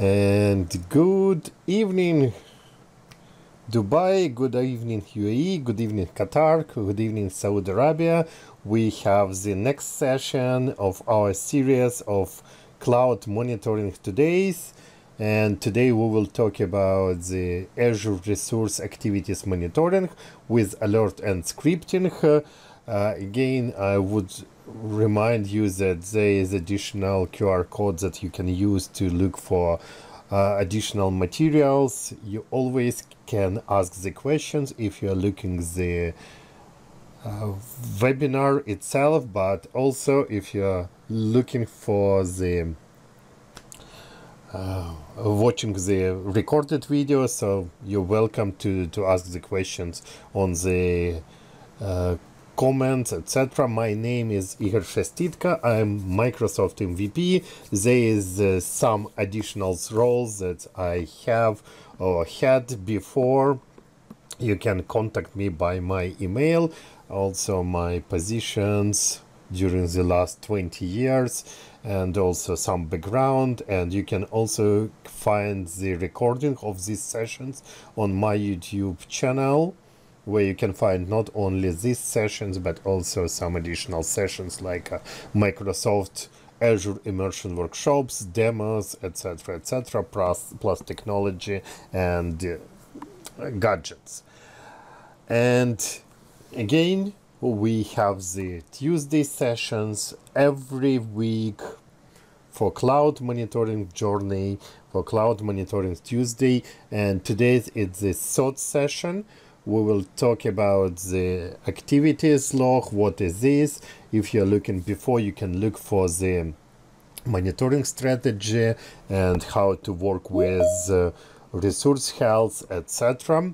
And good evening, Dubai, good evening, UAE, good evening, Qatar, good evening, Saudi Arabia. We have the next session of our series of cloud monitoring todays. And today we will talk about the Azure Resource Activities monitoring with alert and scripting. Again, I would remind you that there is additional QR code that you can use to look for additional materials. You always can ask the questions if you are looking the webinar itself, but also if you are looking for the watching the recorded video, so you're welcome to ask the questions on the comments, etc. My name is Igor Shestitka. I'm Microsoft MVP. There is some additional roles that I have or had before. You can contact me by my email, also my positions during the last 20 years, and also some background. And you can also find the recording of these sessions on my YouTube channel, where you can find not only these sessions but also some additional sessions like Microsoft Azure immersion workshops, demos, etc., plus technology and gadgets. And again, we have the Tuesday sessions every week for cloud monitoring journey, for cloud monitoring Tuesday, and today it's the third session. We will talk about the activities log. What is this? If you're looking before, you can look for the monitoring strategy and how to work with resource health, etc.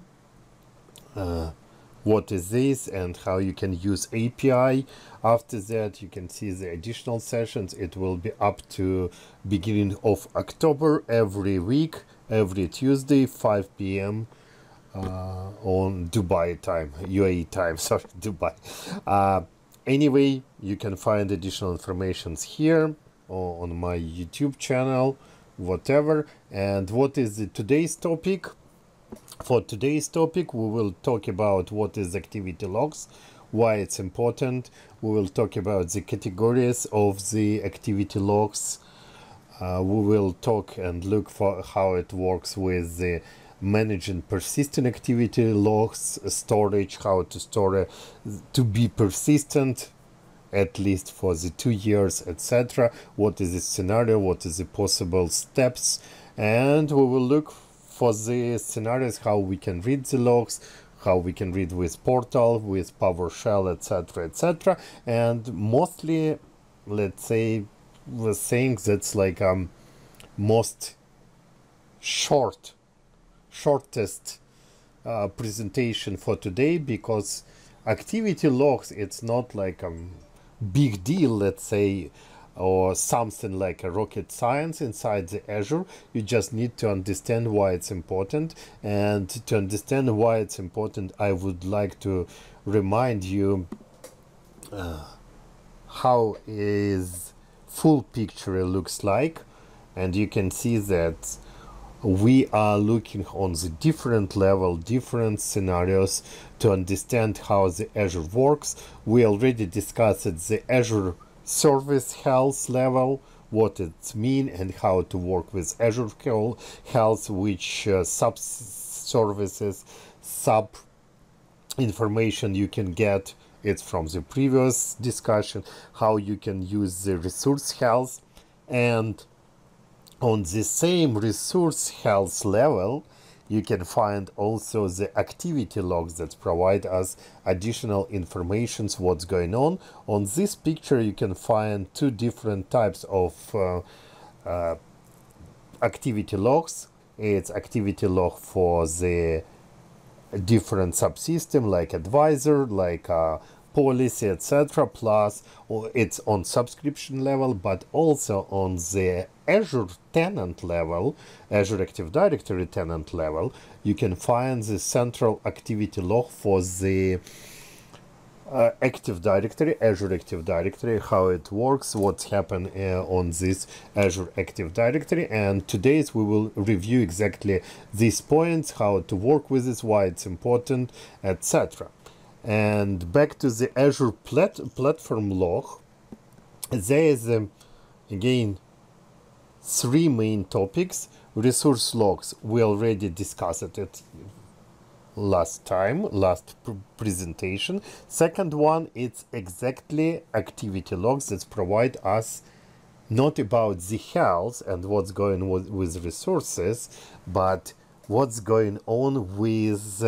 What is this and how you can use API. After that, you can see the additional sessions. It will be up to beginning of October every week, every Tuesday, 5 p.m. On Dubai time, UAE time, sorry, Dubai. Anyway, you can find additional information here on my YouTube channel, whatever. And what is today's topic? For today's topic, we will talk about what is activity logs, why it's important. We will talk about the categories of the activity logs. We will talk and look for how it works with the managing persistent activity logs, storage, how to store to be persistent at least for the 2 years, etc. What is the scenario, what is the possible steps, and we will look for the scenarios, how we can read the logs, how we can read with Portal, with PowerShell, etc. And mostly, let's say, the thing that's like most shortest presentation for today, because activity logs, it's not like a big deal, let's say, or something like a rocket science inside the Azure. You just need to understand why it's important. And to understand why it's important, I would like to remind you how is full picture looks like. And you can see that we are looking on the different level, different scenarios to understand how the Azure works. We already discussed the Azure service health level, what it means and how to work with Azure Health, which sub-services, sub-information you can get. It's from the previous discussion, how you can use the resource health. And on the same resource health level, you can find also the activity logs that provide us additional information what's going on. On this picture, you can find two different types of activity logs. It's activity log for the different subsystem like advisor, like policy, etc. Plus, it's on subscription level, but also on the Azure tenant level, Azure Active Directory tenant level, you can find the central activity log for the Active Directory, Azure Active Directory, how it works, what's happened on this Azure Active Directory, and today's we will review exactly these points, how to work with this, why it's important, etc. And back to the Azure platform log, there is again 3 main topics. Resource logs, we already discussed it last presentation. Second one, it's exactly activity logs that provide us not about the health and what's going on with resources, but what's going on with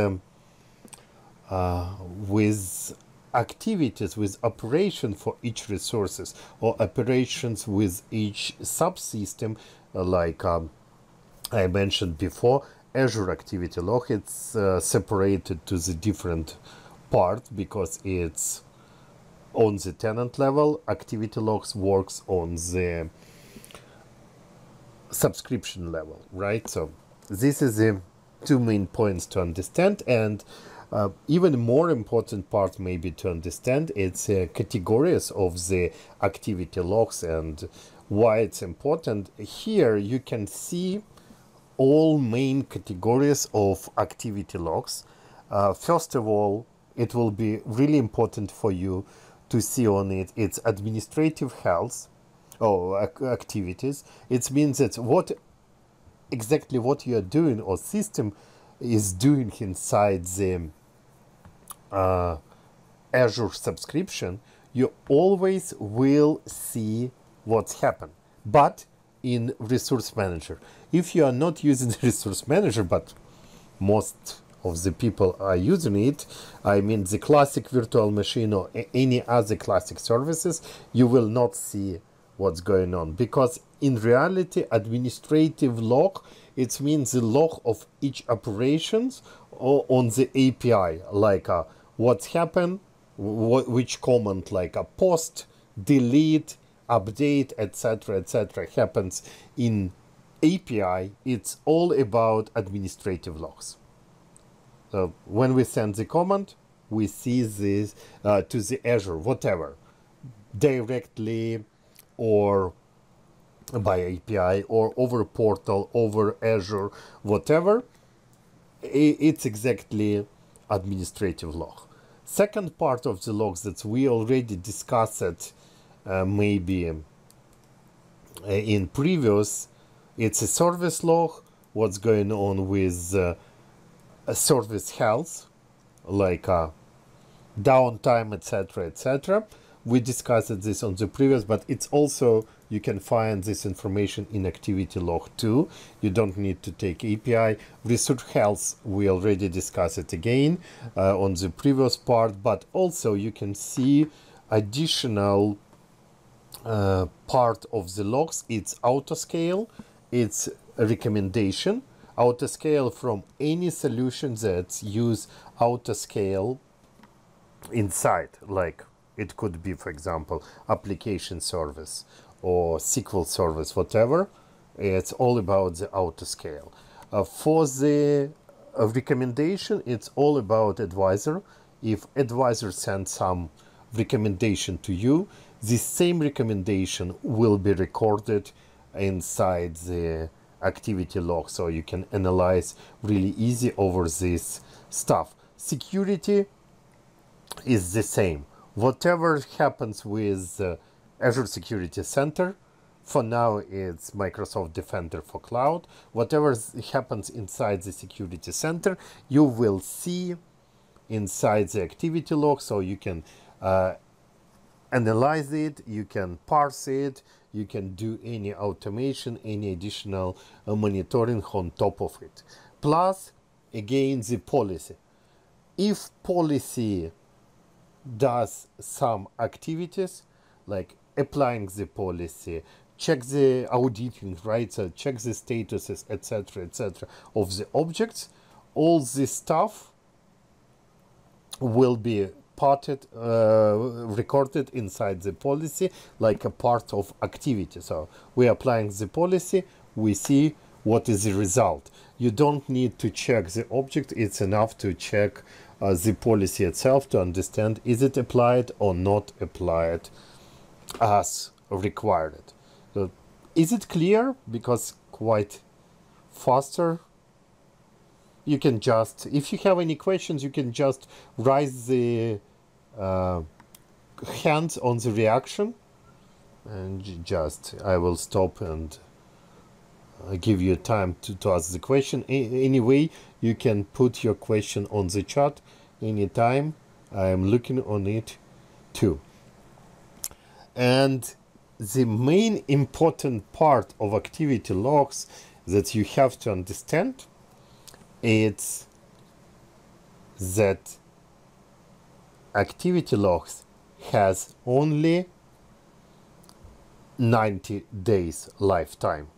activities, with operation for each resources, or operations with each subsystem, like I mentioned before. Azure Activity Log, it's separated to the different part because it's on the tenant level. Activity Logs works on the subscription level, right? So this is the 2 main points to understand, and even more important part maybe to understand, it's categories of the activity logs and why it's important. Here you can see all main categories of activity logs. First of all, it will be really important for you to see on it, it's administrative health or activities. It means that exactly what you are doing or system is doing inside the Azure subscription. You always will see what's happened, but in Resource Manager. If you are not using the Resource Manager, but most of the people are using it, I mean the classic virtual machine or any other classic services, you will not see what's going on, because in reality administrative log, it means the log of each operations on the API, like what's happened, which command, like a post, delete, update, etc., happens in API. It's all about administrative logs. So when we send the command, we see this to the Azure, whatever, directly or by API or over portal, over Azure, whatever. It's exactly administrative log. Second part of the logs that we already discussed maybe in previous, it's a service log, what's going on with a service health, like downtime, etc. We discussed this on the previous, but it's also, you can find this information in activity log too. You don't need to take API. Resource health, we already discussed it again on the previous part, but also you can see additional part of the logs. It's autoscale, it's a recommendation, autoscale from any solution that use autoscale inside, like it could be, for example, application service or SQL service, whatever. It's all about the autoscale. For the recommendation, it's all about advisor. If advisor sends some recommendation to you, this same recommendation will be recorded inside the activity log, so you can analyze really easy over this stuff. Security is the same. Whatever happens with Azure Security Center, for now it's Microsoft Defender for Cloud. Whatever happens inside the Security Center, you will see inside the activity log, so you can analyze it, you can parse it, you can do any automation, any additional monitoring on top of it. Plus, again, the policy. If policy does some activities, like applying the policy, check the auditing, right? So check the statuses, etc., of the objects, all this stuff will be recorded inside the policy like a part of activity. So we're applying the policy, we see what is the result. You don't need to check the object, it's enough to check the policy itself to understand is it applied or not applied as required. So is it clear? Because quite faster. You can just, if you have any questions, you can just raise the hands on the reaction, and just I will stop and give you time to ask the question. Anyway, you can put your question on the chat anytime. I am looking on it too. And the main important part of activity logs that you have to understand, it's that activity logs has only 90 days lifetime.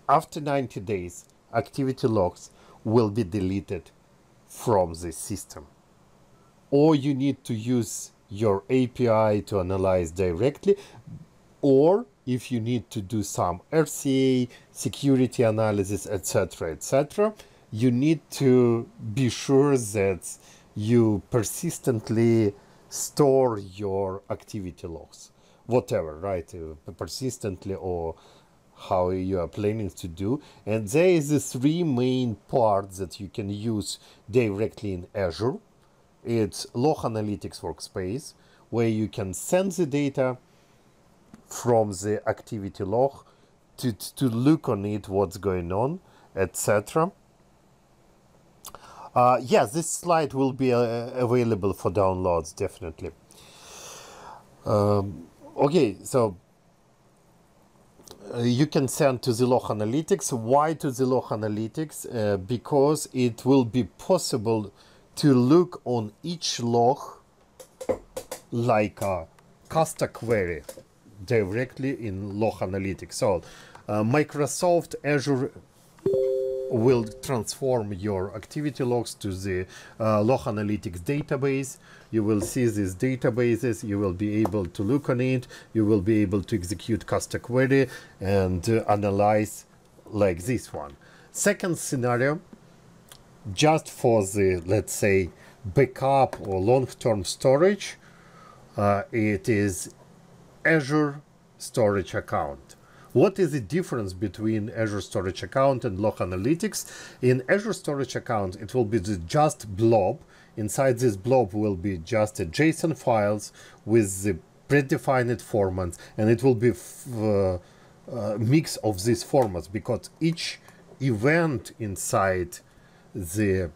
After 90 days, activity logs will be deleted from the system. Or you need to use your API to analyze directly, or if you need to do some RCA, security analysis, etc., you need to be sure that you persistently store your activity logs, whatever, right? Persistently, or how you are planning to do. And there is the three main parts that you can use directly in Azure. It's Log Analytics Workspace, where you can send the data from the activity log to look on it, what's going on, etc. Yes, this slide will be available for downloads, definitely. Okay, so you can send to the Log Analytics. Why to the Log Analytics? Because it will be possible to look on each log like a custom query directly in Log Analytics. So Microsoft Azure will transform your activity logs to the Log Analytics database. You will see these databases, you will be able to look on it, you will be able to execute custom query and analyze like this one. Second scenario, just for the, let's say, backup or long-term storage, it is Azure Storage Account. What is the difference between Azure Storage Account and Log Analytics? In Azure Storage Account, it will be just blob. Inside this blob will be just a JSON files with the predefined formats, and it will be a mix of these formats, because each event inside the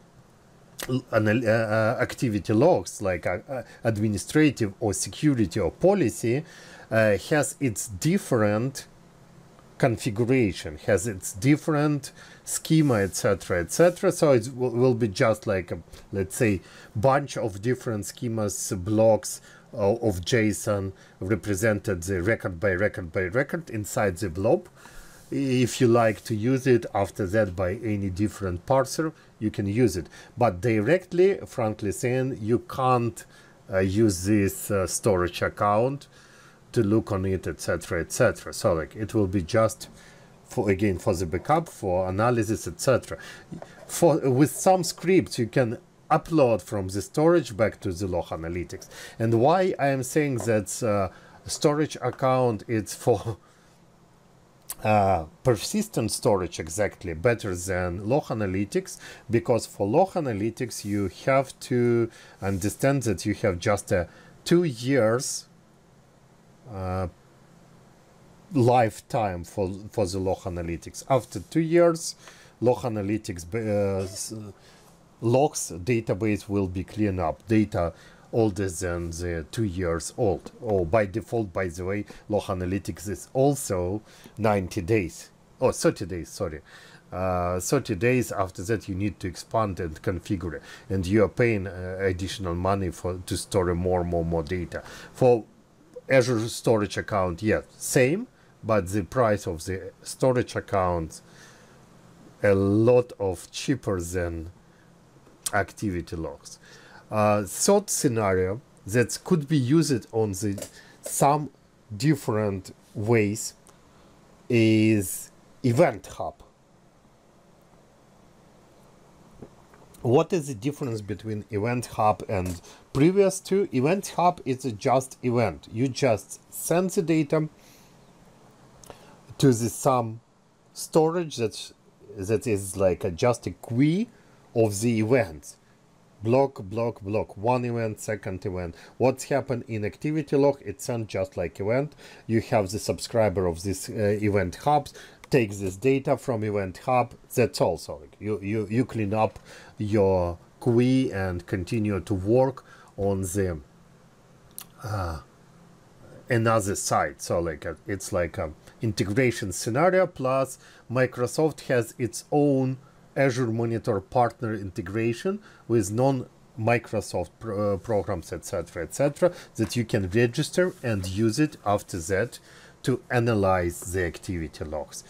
activity logs, like administrative or security or policy, has its different configuration, has its different schema, etc. So it will be just like a, let's say, bunch of different schemas, blocks of JSON represented the record by record inside the blob. If you like to use it after that by any different parser, you can use it. But directly, frankly saying, you can't use this storage account to look on it, etc. So like it will be just for, again, for the backup, for analysis, etc. With some scripts you can upload from the storage back to the Log Analytics. And why I am saying that storage account is for persistent storage exactly better than Log Analytics, because for Log Analytics you have to understand that you have just 2 years lifetime for the Log Analytics. After 2 years, Log Analytics logs database will be cleaned up. Data older than the 2 years old. Oh, by default, by the way, Log Analytics is also 90 days. Oh, 30 days, sorry. 30 days after that you need to expand and configure, and you are paying additional money to store more data. For Azure Storage Account, yeah, same, but the price of the storage account a lot of cheaper than activity logs. Third scenario that could be used on some different ways is Event Hub. What is the difference between Event Hub and previous to? Event Hub is just event. You just send the data to the some storage that is like just a queue of the events. Block, block, block. One event, second event. What's happened in activity log? It's sent just like event. You have the subscriber of this event hubs, takes this data from event hub. That's all. So you clean up your queue and continue to work on the another side. So like it's like a integration scenario, plus Microsoft has its own Azure Monitor partner integration with non-Microsoft programs, etc., that you can register and use it after that to analyze the activity logs.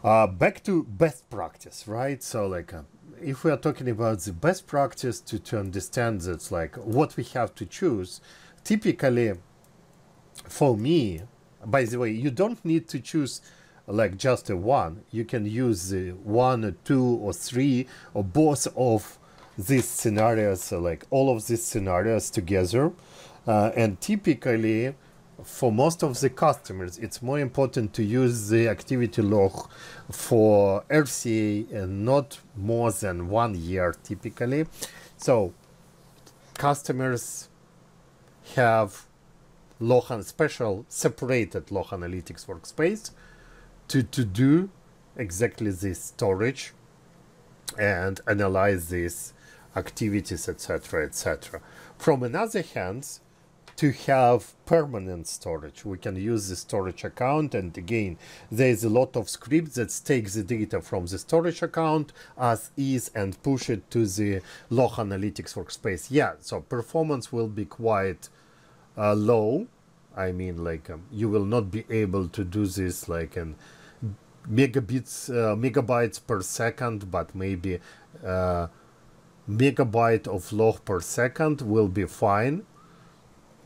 Back to best practice, right? So like if we are talking about the best practice to understand that, like what we have to choose, typically for me, by the way, you don't need to choose like just a one. You can use the one or two or three or both of these scenarios, so like all of these scenarios together. And typically for most of the customers, it's more important to use the activity log for RCA and not more than 1 year typically. So customers have special separated log analytics workspace to do exactly this storage and analyze these activities, etc. From another hand, to have permanent storage, we can use the storage account, and again there is a lot of scripts that take the data from the storage account as is and push it to the log analytics workspace. Yeah, so performance will be quite low. I mean, like you will not be able to do this like in megabytes per second, but maybe megabyte of log per second will be fine.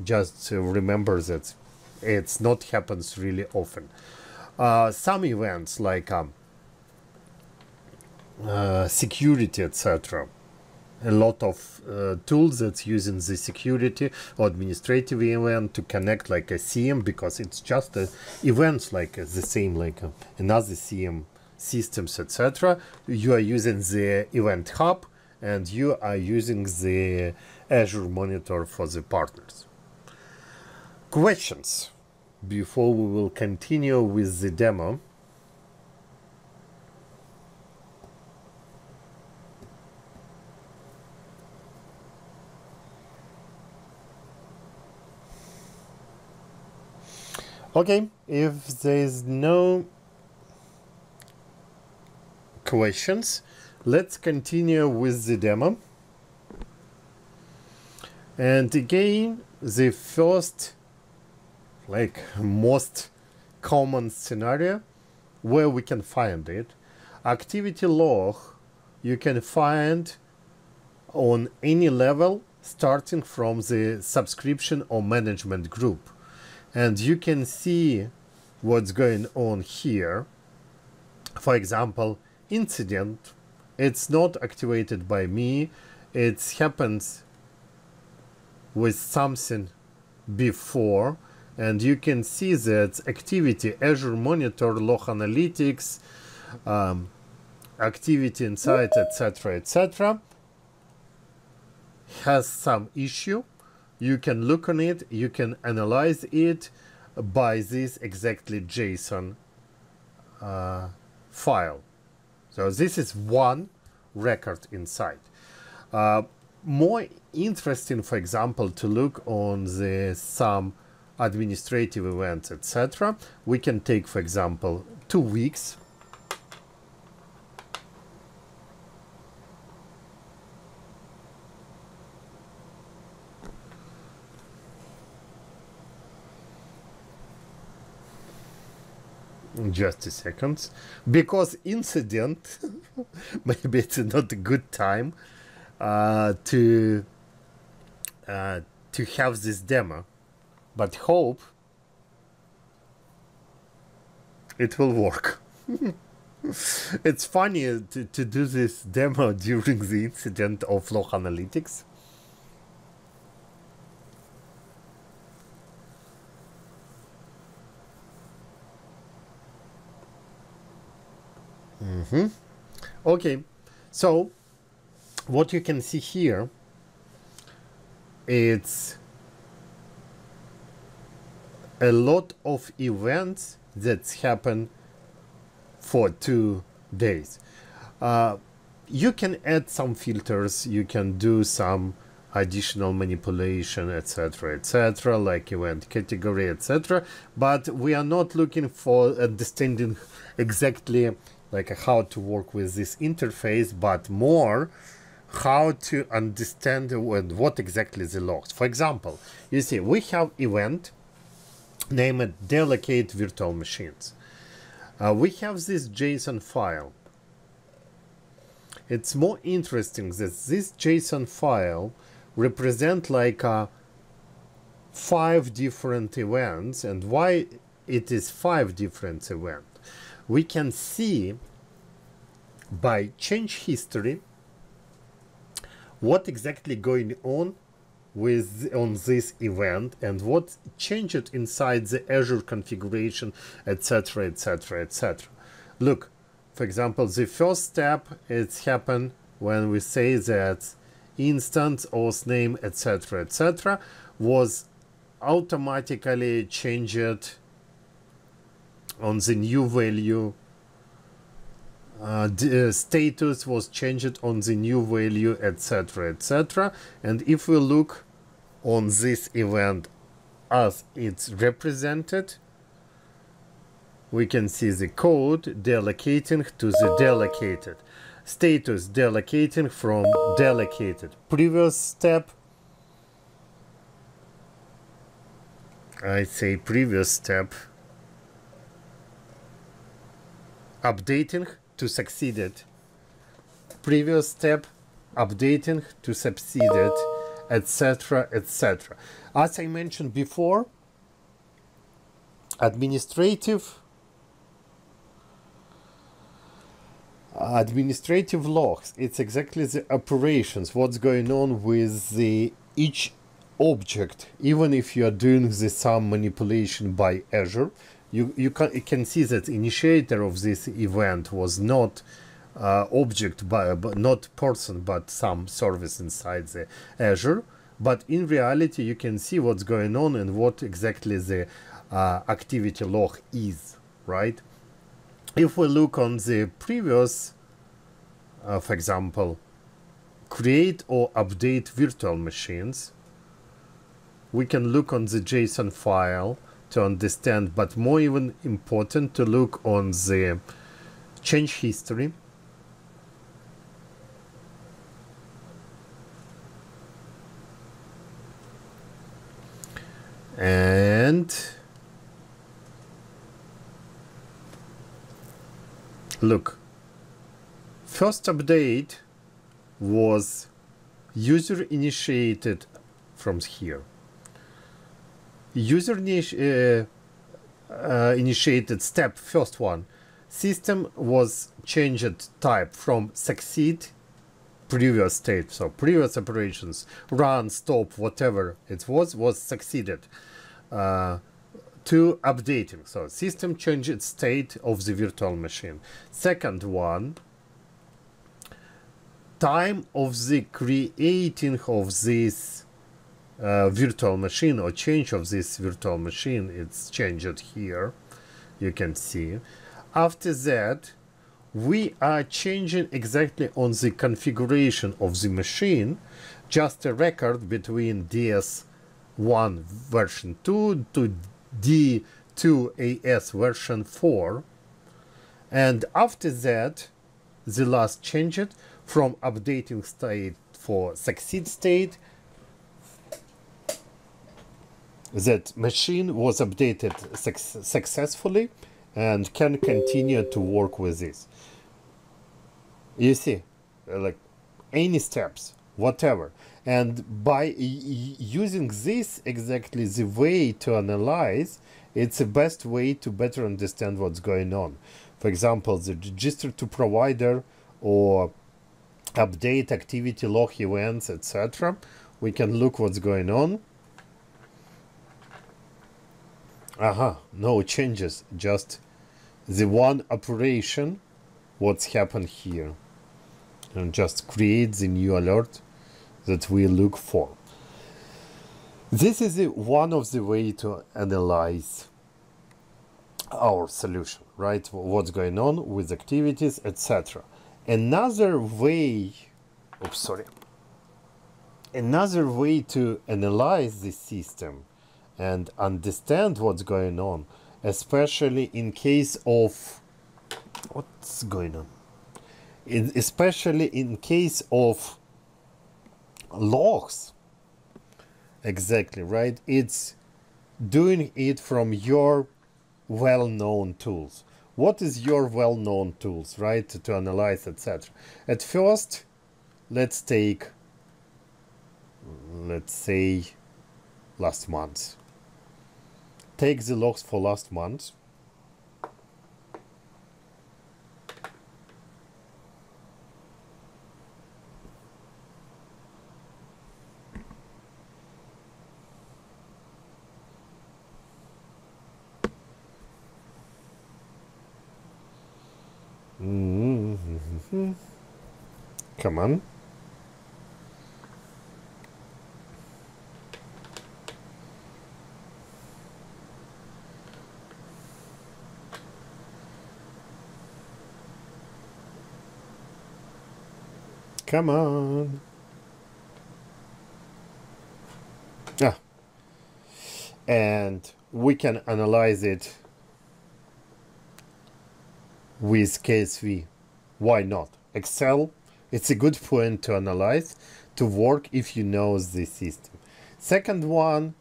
Just remember that it's not happens really often. Some events like security, etc. A lot of tools that's using the security or administrative event to connect like a CM, because it's just events like the same like another CM systems, etc. You are using the Event Hub and you are using the Azure Monitor for the partners. Questions before we will continue with the demo? Okay, if there's no questions, let's continue with the demo. And again, the first, like most common scenario where we can find it, activity log you can find on any level starting from the subscription or management group. And you can see what's going on here. For example, incident, it's not activated by me. It happens with something before. And you can see that activity, Azure Monitor, Log Analytics, activity inside, etc., has some issue. You can look on it, you can analyze it by this exactly JSON file. So this is one record inside. More interesting, for example, to look on the some administrative events, etc. We can take, for example, 2 weeks. Just a second, because incident maybe it's not a good time to have this demo, but hope it will work. It's funny to do this demo during the incident of log analytics. Okay, so what you can see here, it's a lot of events that happen for 2 days. You can add some filters, you can do some additional manipulation, etc., like event category, etc. But we are not looking for understanding exactly like how to work with this interface, but more how to understand what exactly the logs. For example, you see we have event named delegate virtual machines. We have this JSON file. It's more interesting that this JSON file represent like 5 different events. And why it is 5 different events? We can see by change history what exactly going on this event and what changed inside the Azure configuration, etc. Look, for example, the first step it's happened when we say that instance, auth name, etc. was automatically changed on the new value. The status was changed on the new value, etc. And if we look on this event as it's represented, we can see the code deallocating to the deallocated, status deallocating from deallocated. Previous step, I say previous step, updating to succeeded. Previous step, updating to succeeded, etc. As I mentioned before, administrative logs, it's exactly the operations, what's going on with the each object. Even if you are doing some manipulation by Azure, you can see that initiator of this event was not object, but not person, but some service inside the Azure. But in reality, you can see what's going on and what exactly the activity log is, right? If we look on the previous, for example, create or update virtual machines, we can look on the JSON file to understand, but more even important to look on the change history. And look, first update was user initiated from here. User initiated step, first one, system was changed type from succeed, previous state, so previous operations, run, stop, whatever it was succeeded, to updating. So system changed state of the virtual machine. Second one, time of the creating of this virtual machine or change of this virtual machine, it's changed here, you can see. After that, we are changing exactly on the configuration of the machine, just a record between DS1 version 2 to D2AS version 4. And after that, the last changed from updating state for succeed state. That machine was updated successfully and can continue to work with this. You see, like any steps, whatever. And by using this exactly the way to analyze, it's the best way to better understand what's going on. for example, the register to provider or update activity log events, etc. We can look what's going on. No changes, just the one operation, what's happened here, and just create the new alert that we look for. This is one of the way to analyze our solution, right? What's going on with activities, etc. Another way to analyze the system and understand what's going on, especially in case of what's going on, especially in case of logs. Exactly, right? It's doing it from your well-known tools. What is your well-known tools, right, to analyze, etc. At first, let's say last month. Take the logs for last month. Come on. Come on. And we can analyze it with CSV. Why not? Excel, it's a good point to analyze, to work if you know the system. Second one,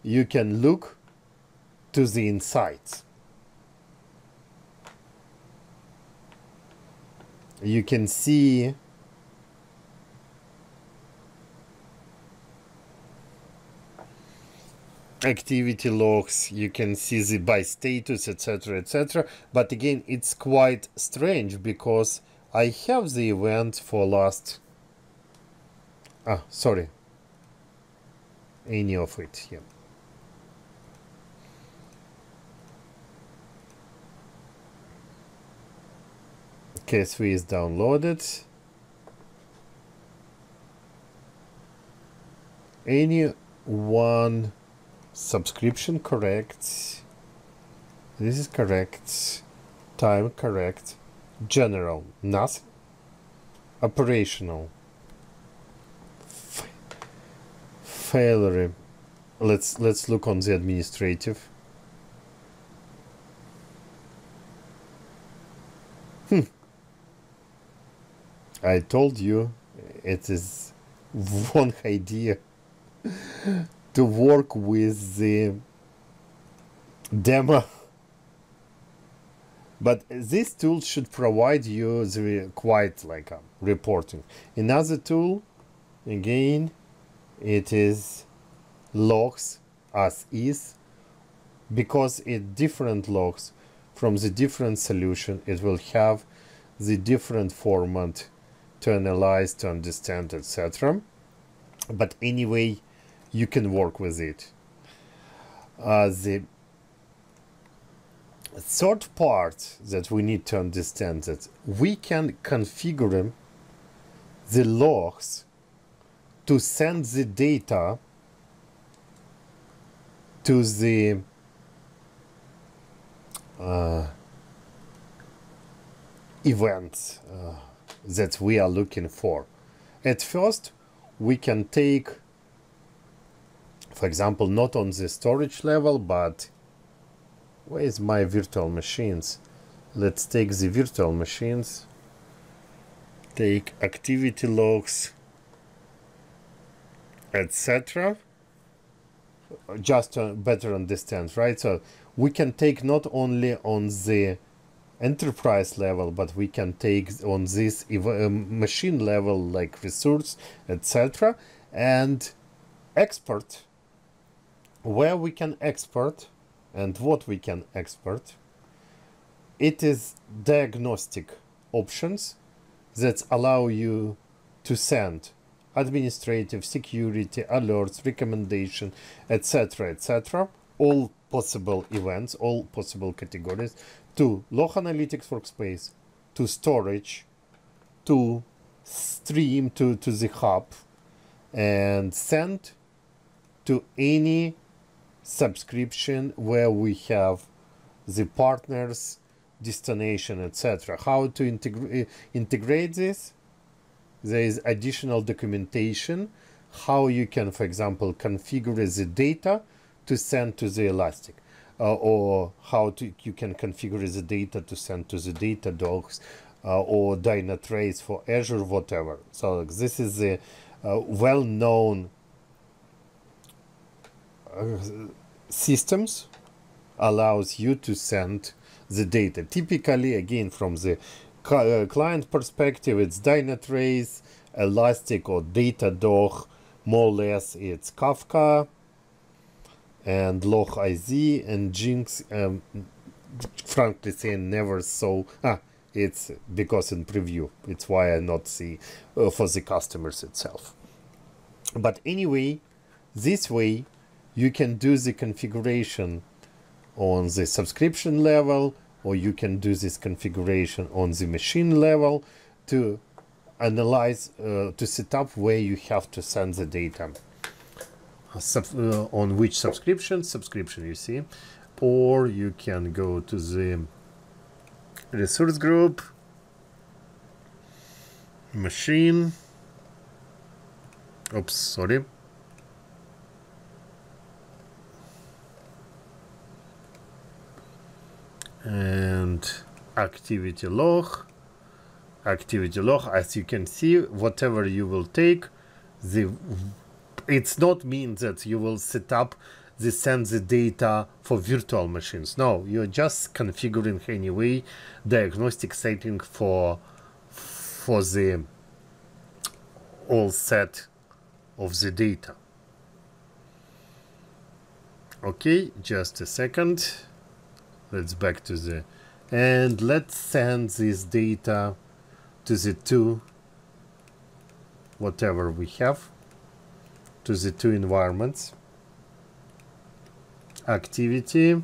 you can look to the insights. You can see activity logs, you can see the by status, etc., etc. But again, it's quite strange because I have the event for last any of it here. CSV is downloaded. Any one subscription correct. This is correct. Time correct. General nothing. Operational failure. Let's look on the administrative. I told you it is one idea to work with the demo, but this tool should provide you the quite like reporting. Another tool, again, it is logs as is, because it different logs from the different solution, it will have the different format to analyze, to understand, etc. But anyway, you can work with it. The third part that we need to understand, that we can configure the logs to send the data to the events that we are looking for. At first, we can take, for example, not on the storage level, but where is my virtual machines? Let's take the virtual machines, take activity logs, etc. Just to better understand, right? So we can take not only on the enterprise level, but we can take on this machine level, like resource, etc. and export where we can export and what we can export. it is diagnostic options that allow you to send administrative, security, alerts, recommendation, etc., etc., all possible events, all possible categories, to log analytics workspace, to storage, to stream to the hub, and send to any subscription where we have the partners, destination, etc. How to integrate this? There is additional documentation how you can, for example, configure the data to send to the Elastic, or how you can configure the data to send to the Datadogs, or Dynatrace for Azure, whatever. So this is the well-known systems allows you to send the data. Typically, again, from the client perspective, it's Dynatrace, Elastic, or Datadog. More or less, it's Kafka and LogIZ and Jinx. Frankly saying, never saw. It's because in preview. It's why I not see for the customers itself. But anyway, this way you can do the configuration on the subscription level, or you can do this configuration on the machine level to analyze, to set up where you have to send the data. On which subscription you see, or you can go to the resource group, machine, oops, sorry, and activity log. As you can see, whatever you will take, it's not mean that you will set up send the data for virtual machines. No, you're just configuring anyway diagnostic setting for the all set of the data. Okay, just a second. Let's back to the, and let's send this data to the two, whatever we have, to the two environments, activity,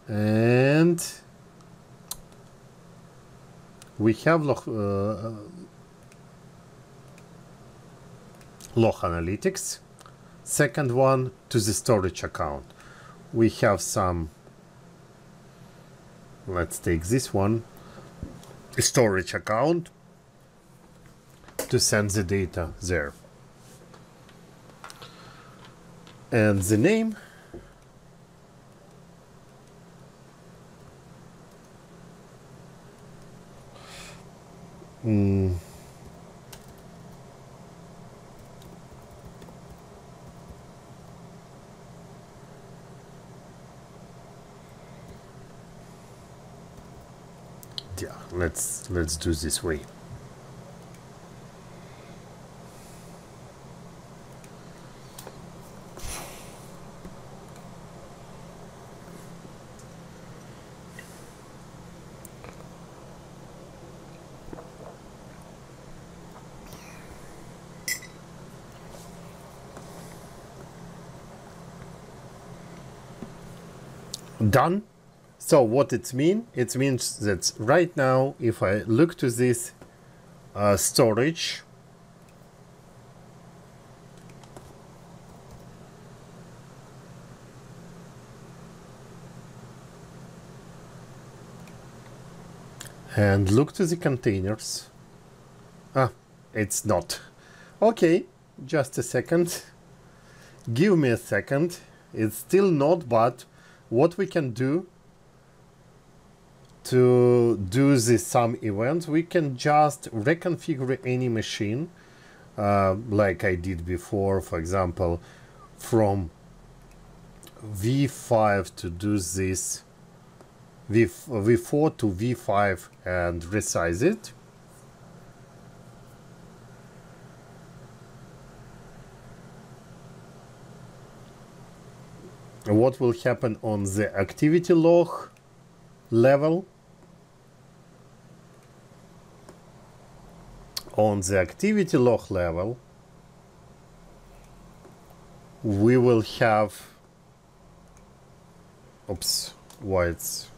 and we have log analytics. Second one to the storage account. We have some, let's take this one, storage account, to send the data there. And the name, yeah, let's do this way. Done. So what it means? It means that right now, if I look to this storage, and look to the containers, it's not. Okay, just a second. Give me a second. It's still not, but what we can do to do this some events, we can just reconfigure any machine, like I did before, for example, from V5 to do this, V4 to V5, and resize it. What will happen on the activity log level? on the activity log level, we will have, oops, why it's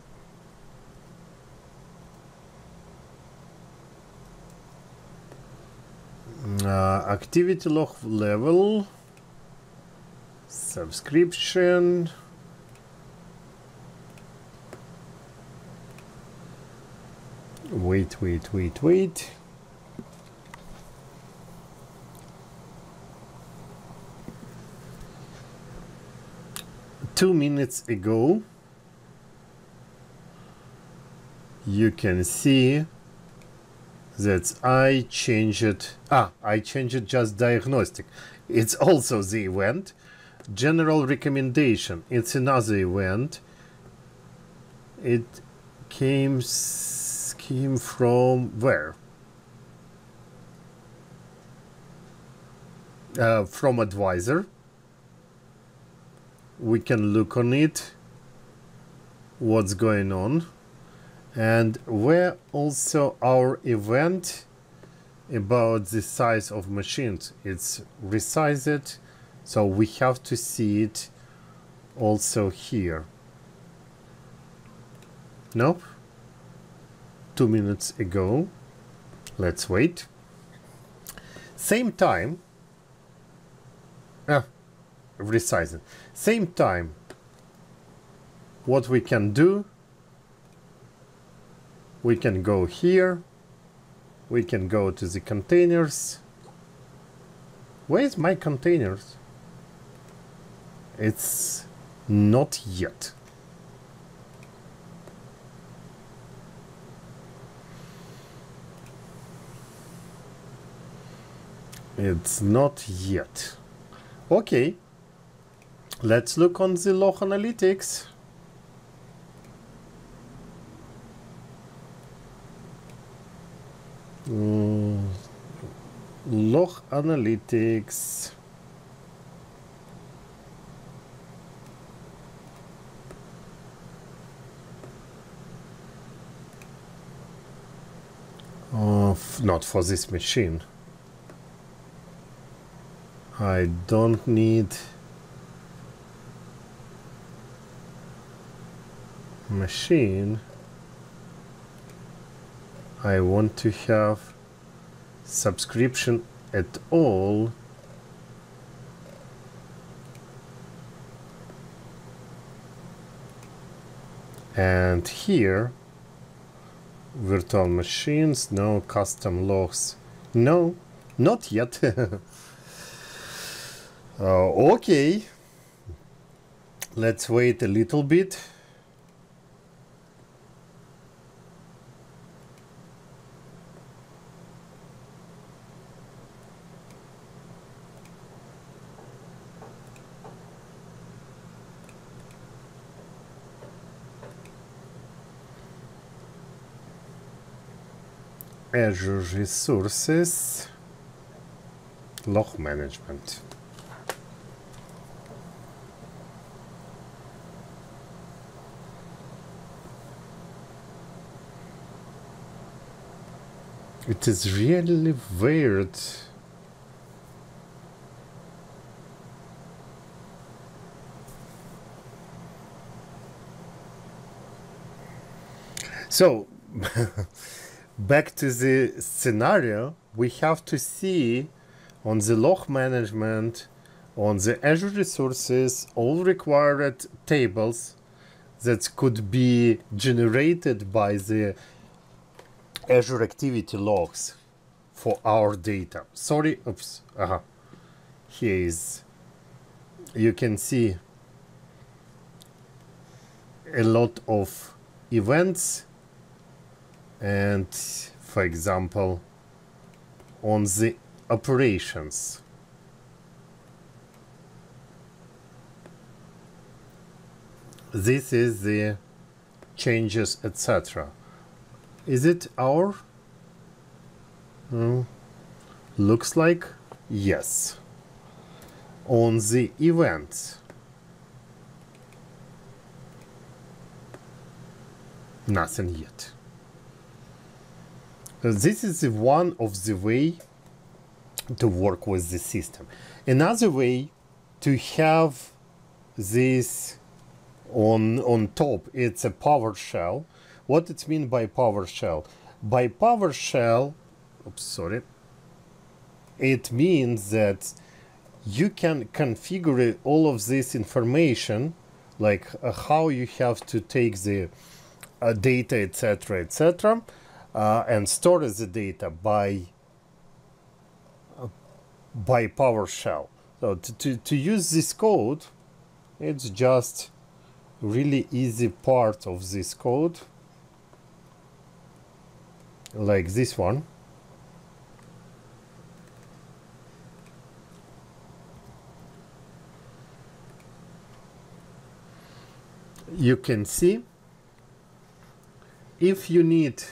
activity log level, subscription, wait. 2 minutes ago, you can see that I changed it. I changed it just diagnostic. It's also the event. General recommendation, it's another event. It came from where? From advisor. We can look on it, what's going on, and where also our event about the size of machines. It's resized, so we have to see it also here. Nope. 2 minutes ago. Let's wait. Same time. Resizing. Same time. What we can do, we can go here. We can go to the containers. Where's my containers? It's not yet. It's not yet. Okay. Let's look on the log analytics. Log analytics. Not for this machine. I don't need machine. I want to have subscription at all. And here, virtual machines, no custom logs. No, not yet. Okay, let's wait a little bit. Azure Resources Log Management. It is really weird. So, back to the scenario, we have to see on the log management, on the Azure Resources, all required tables that could be generated by the Azure activity logs for our data. Sorry, oops, here is, you can see a lot of events, and for example on the operations, this is the changes, etc. Is it our? Looks like yes. On the events, nothing yet. This is one of the way to work with the system. Another way to have this on top, it's a PowerShell. What it means by PowerShell? By PowerShell, oops, sorry, it means that you can configure all of this information, like how you have to take the data, etc., and store the data by PowerShell. So to use this code, it's just really easy part of this code, like this one. You can see if you need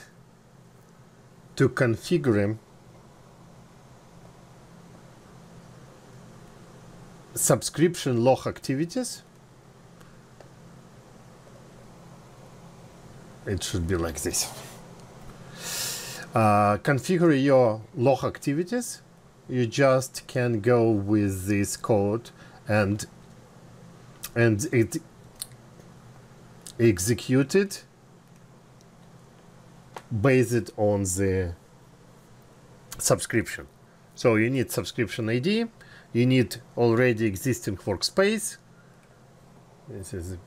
to configure subscription log activities, it should be like this. Configure your log activities. You just can go with this code and it executed based on the subscription. So you need subscription ID, you need already existing workspace. This is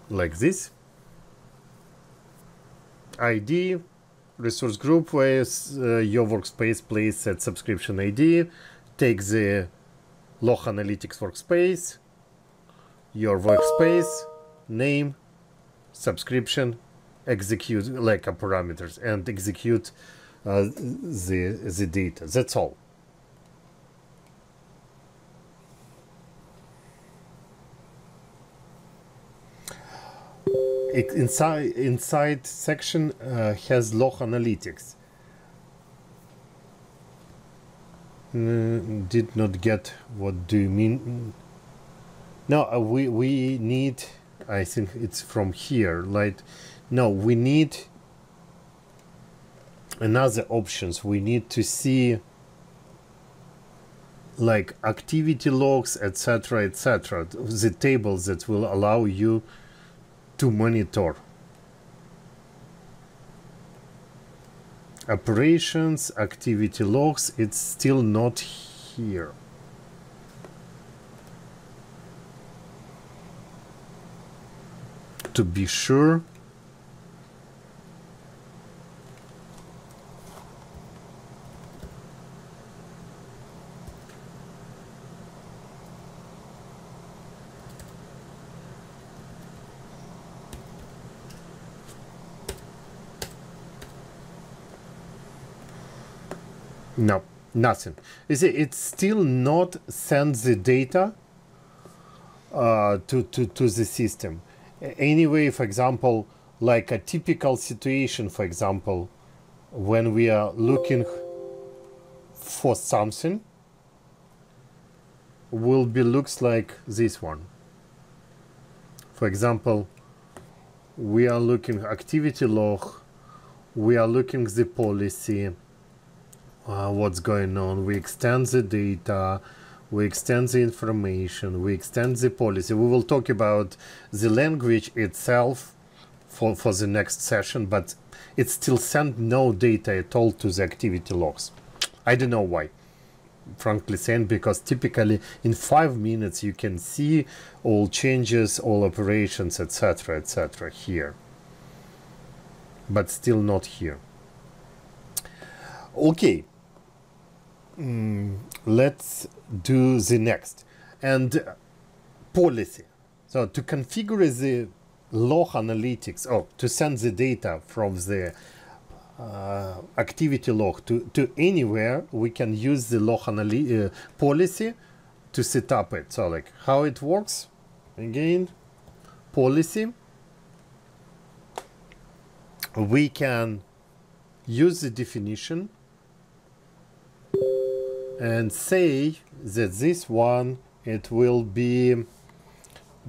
like this. ID, resource group where your workspace plays at subscription ID, take the log analytics workspace, your workspace, name, subscription, execute like a parameters, and execute the data. That's all. Inside section has log analytics. Did not get what do you mean. No, we need, I think it's from here, like, no, we need another options. We need to see like activity logs, etc., the tables that will allow you to monitor operations, activity logs. It's still not here. To be sure, no, nothing. You see, it's still not sends the data to the system. Anyway, for example, like a typical situation, for example, when we are looking for something, will be looks like this one. For example, we are looking activity log, we are looking the policy, what's going on, we extend the data, we extend the information, we extend the policy. We will talk about the language itself for the next session, but it still sends no data at all to the activity logs. I don't know why, frankly saying, because typically in 5 minutes you can see all changes, all operations, etc., here, but still not here. Okay. Let's do the next, and policy. So to configure the log analytics, or to send the data from the activity log to anywhere, we can use the log policy to set up it. So like how it works, again, policy, we can use the definition and say that this one, it will be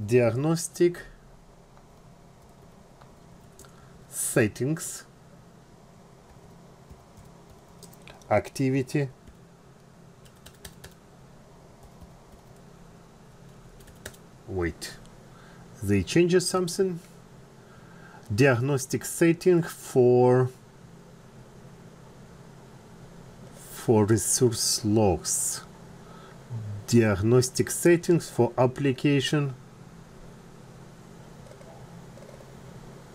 diagnostic settings activity. Wait, they changed something. Diagnostic setting for resource logs. Diagnostic settings for application.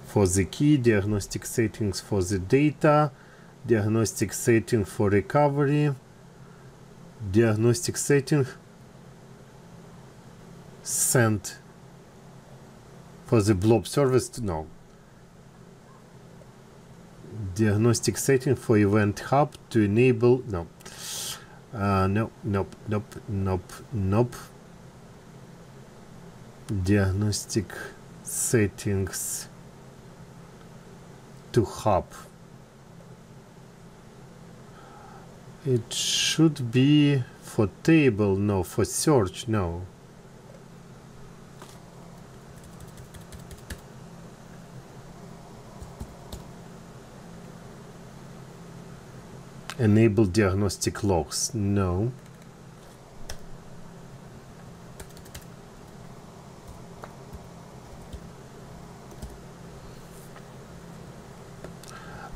For the key, diagnostic settings for the data, diagnostic setting for recovery, diagnostic setting sent for the blob service. No. Diagnostic setting for event hub to enable. No. Nope. Diagnostic settings to hub. It should be for table, no. For search, no. Enable diagnostic logs, no.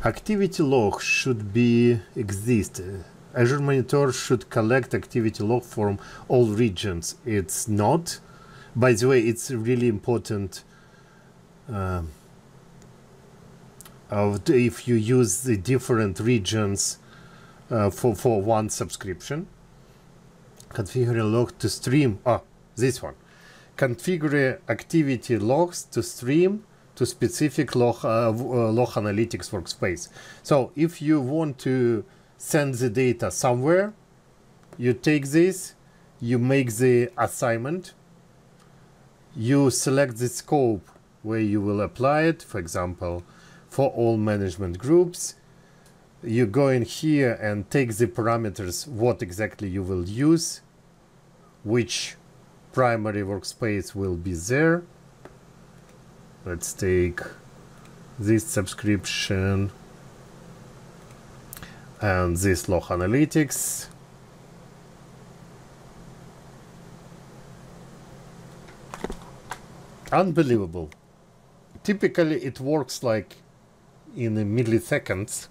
Activity log should be exist. Azure Monitor should collect activity log from all regions. It's not. By the way, it's really important if you use the different regions for one subscription. Configure a log to stream. This one. Configure activity logs to stream to specific log analytics workspace. So if you want to send the data somewhere, you take this, you make the assignment, you select the scope where you will apply it, for example, for all management groups. You go in here and take the parameters, what exactly you will use, which primary workspace will be there. Let's take this subscription and this log analytics. Unbelievable. Typically it works like in a milliseconds.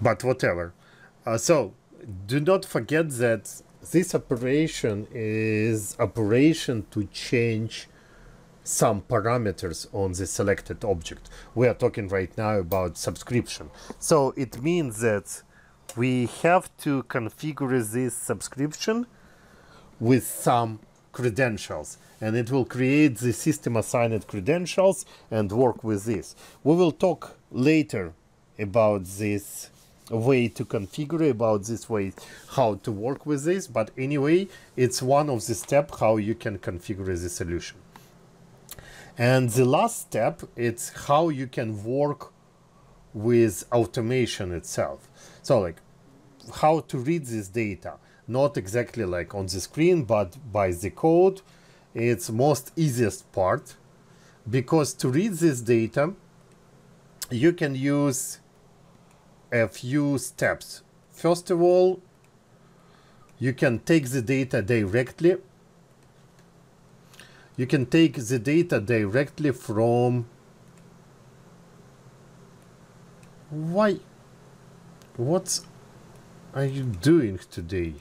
But whatever. So do not forget that this operation is operation to change some parameters on the selected object. We are talking right now about subscription. So it means that we have to configure this subscription with some credentials, and it will create the system assigned credentials and work with this. We will talk later about this way to configure, about this way how to work with this, but anyway, it's one of the steps how you can configure the solution. And the last step, it's how you can work with automation itself. So like how to read this data, not exactly like on the screen, but by the code. It's most easiest part, because to read this data, you can use a few steps. First of all, you can take the data directly. You can take the data directly from... Why? What are you doing today?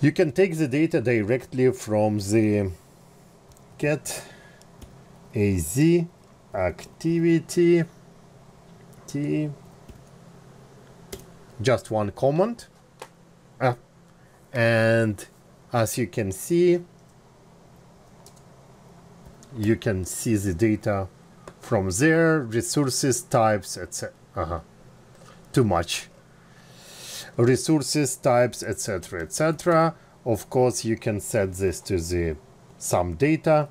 You can take the data directly from the get az activity t, just one command, and as you can see the data from there, resources, types, etc. Too much. Resources, types, etc., etc. Of course, you can set this to the some data.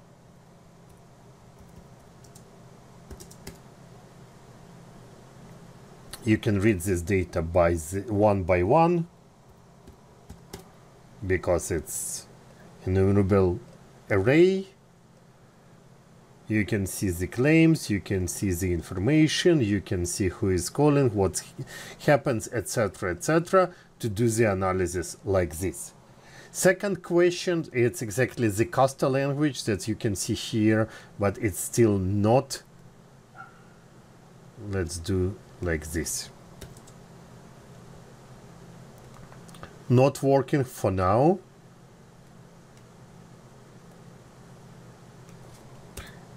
You can read this data by one by one because it's enumerable array. You can see the claims, you can see the information, you can see who is calling, what happens, etc., etc., to do the analysis like this. Second question, it's exactly the Casta language that you can see here, but it's still not. Let's do like this. Not working for now.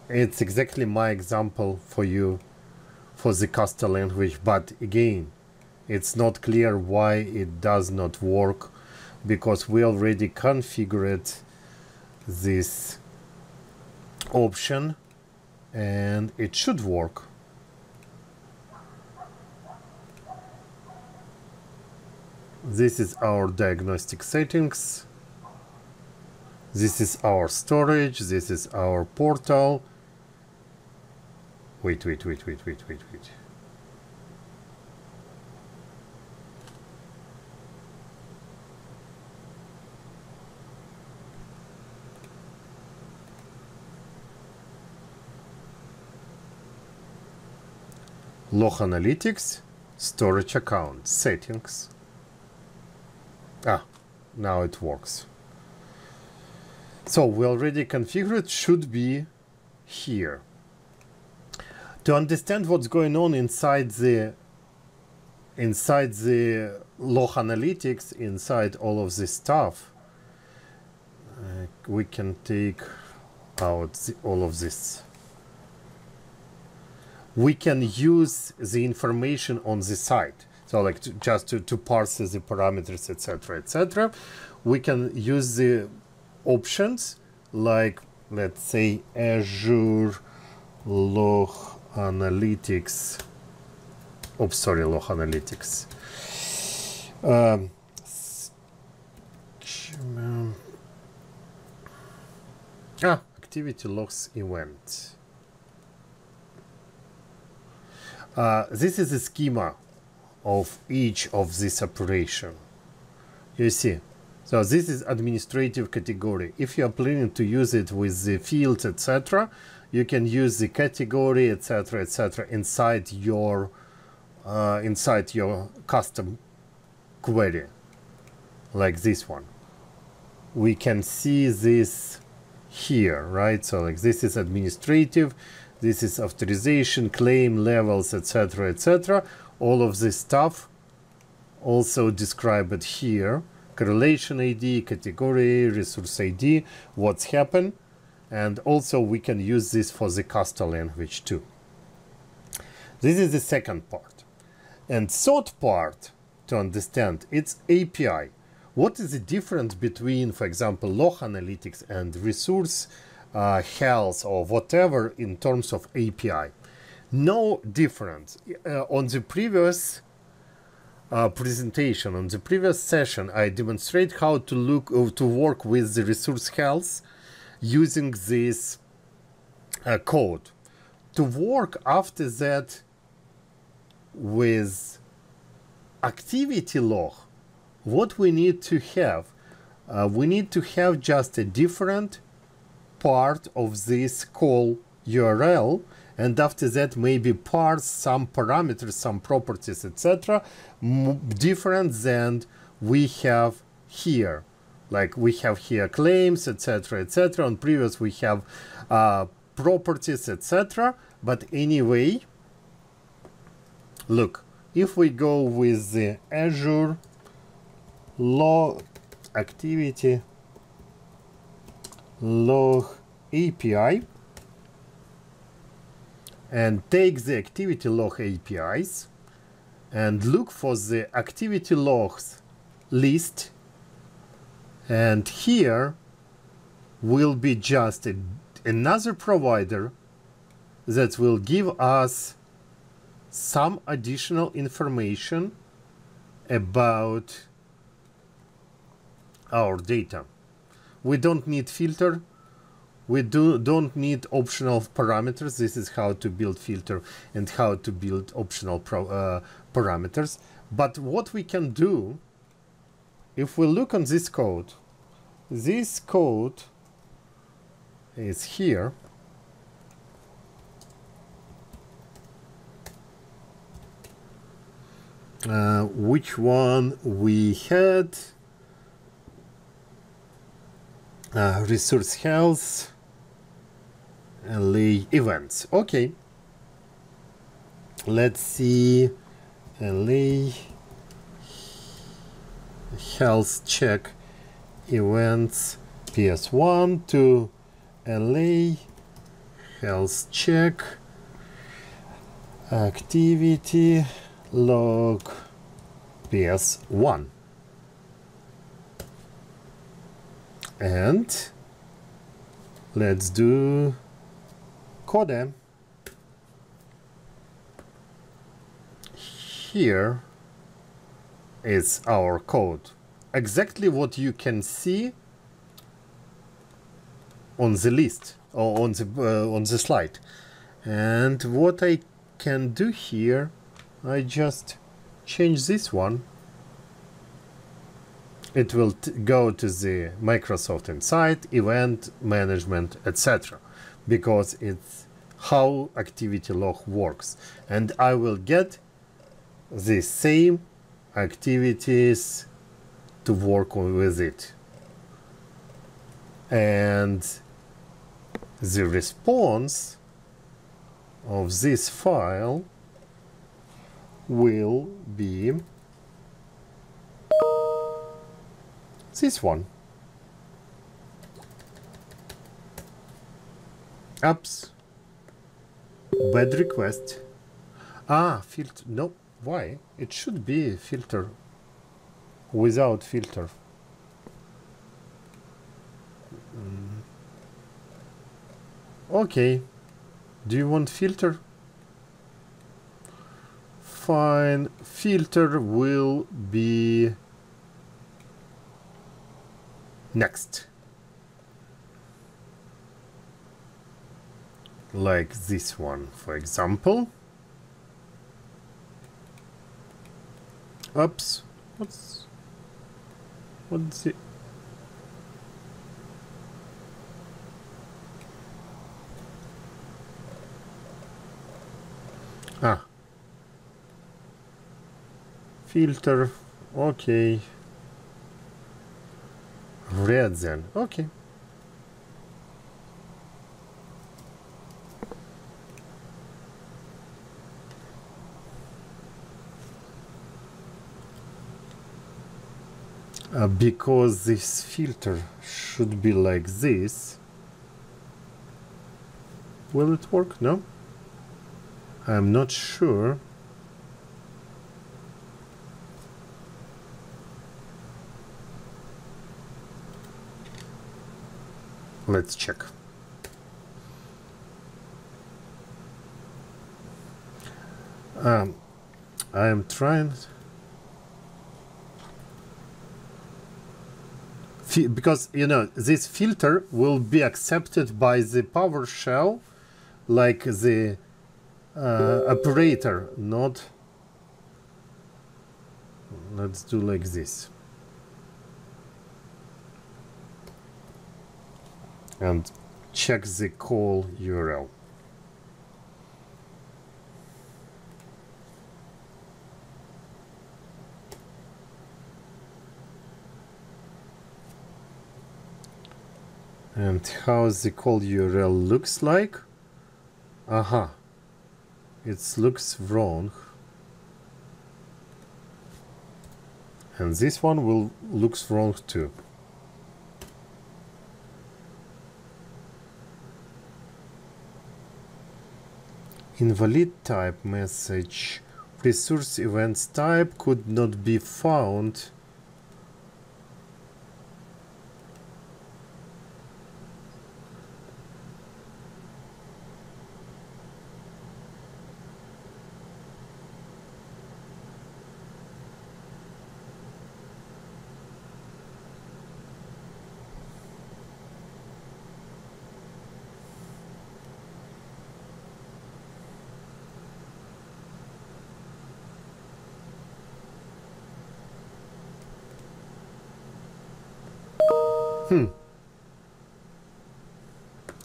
It's exactly my example for you for the Casta language, but again, it's not clear why it does not work, because we already configured this option and it should work. This is our diagnostic settings. This is our storage. This is our portal. Wait. Log analytics, storage account, settings. Now it works. So we already configured, should be here. To understand what's going on inside the log analytics, inside all of this stuff, we can take out all of this. We can use the information on the site. So like just to parse the parameters, etc., etc. We can use the options like, let's say, Azure Log Analytics. Oops, sorry, Log Analytics. Activity logs event. This is a schema of each of this operation. You see, so this is administrative category. If you are planning to use it with the fields, etc., you can use the category, etc., etc., inside your custom query, like this one. We can see this here, right? So like this is administrative, this is authorization, claim levels, etc., etc. All of this stuff also described here. Correlation ID, category, resource ID, what's happened. And also we can use this for the Casta language too. This is the second part. And third part to understand, it's API. What is the difference between, for example, log analytics and resource health or whatever in terms of API? No difference. On the previous presentation, on the previous session, I demonstrate how to work with the resource health using this code. To work after that with activity log, what we need to have just a different part of this call URL, and after that maybe parse some parameters, some properties, etc., different than we have here. Like we have here claims, etc., etc. On previous we have properties, etc. But anyway, look, if we go with the Azure Log Activity Log API and take the activity log APIs and look for the activity logs list, and here will be just another provider that will give us some additional information about our data. We don't need filter, We don't need optional parameters. This is how to build filter and how to build optional parameters. But what we can do, if we look on this code is here. Which one we had? Resource health, LA events. Okay, let's see. LA health check events PS1 to LA health check activity log PS1. And let's do code. Here is our code. Exactly what you can see on the list or on the slide. And what I can do here, I just change this one. It will go to the Microsoft Insight, event management, etc. because it's how activity log works. And I will get the same activities to work with it. And the response of this file will be this one. Apps. Bad request. Filter. No, why? It should be filter without filter. Okay. Do you want filter? Fine. Filter will be next. Like this one, for example. Oops. What's it? Filter. Okay. Red then. Okay. Because this filter should be like this. Will it work? No? I'm not sure. Let's check. I am trying because you know this filter will be accepted by the PowerShell like the operator, not. Let's do like this. And check the call URL. And how the call URL looks like? It looks wrong. And this one will looks wrong too. Invalid type message. Resource events type could not be found.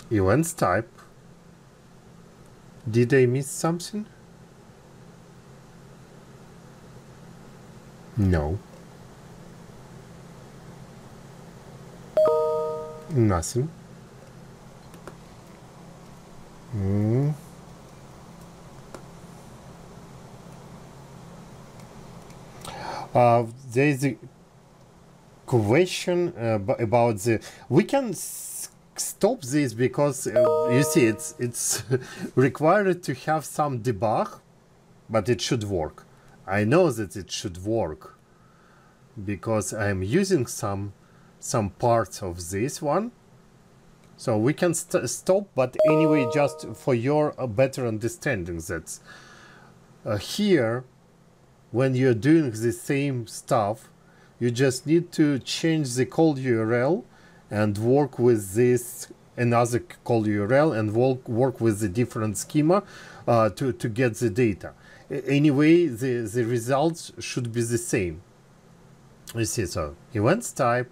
Events type. Did I miss something? No. Nothing. There is a question about the. We can stop this because you see it's required to have some debug, but it should work. I know that it should work because I'm using some parts of this one. So we can stop, but anyway, just for your better understanding, that here, when you're doing the same stuff, you just need to change the call URL and work with this another call URL and work with the different schema to get the data. Anyway, the results should be the same. You see, so events type,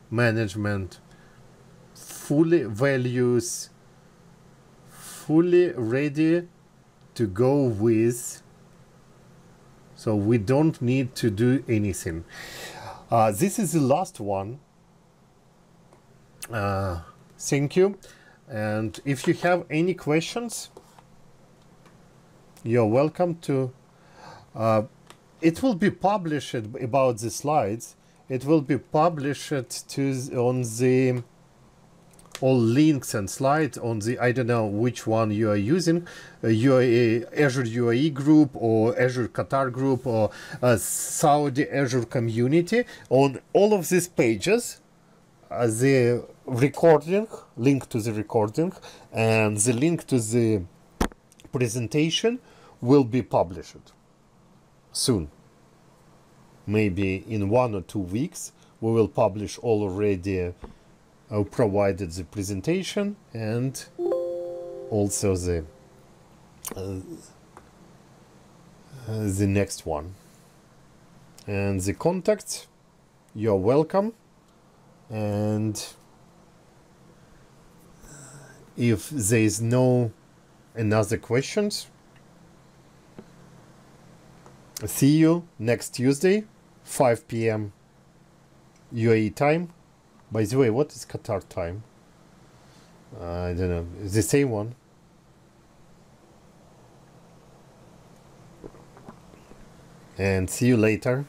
management, fully values, fully ready to go with. So we don't need to do anything. This is the last one. Thank you. And if you have any questions, you're welcome to. It will be published about the slides. It will be published on the all links and slides on the, I don't know which one you are using, Azure UAE group or Azure Qatar group or Saudi Azure community. On all of these pages, the recording, link to the recording, and the link to the presentation will be published soon. Maybe in 1 or 2 weeks, we will publish already provided the presentation and also the next one. And the contacts, you're welcome. And if there is no another questions, see you next Tuesday, 5 p.m. UAE time. By the way, what is Qatar time? I don't know. It's the same one. And see you later.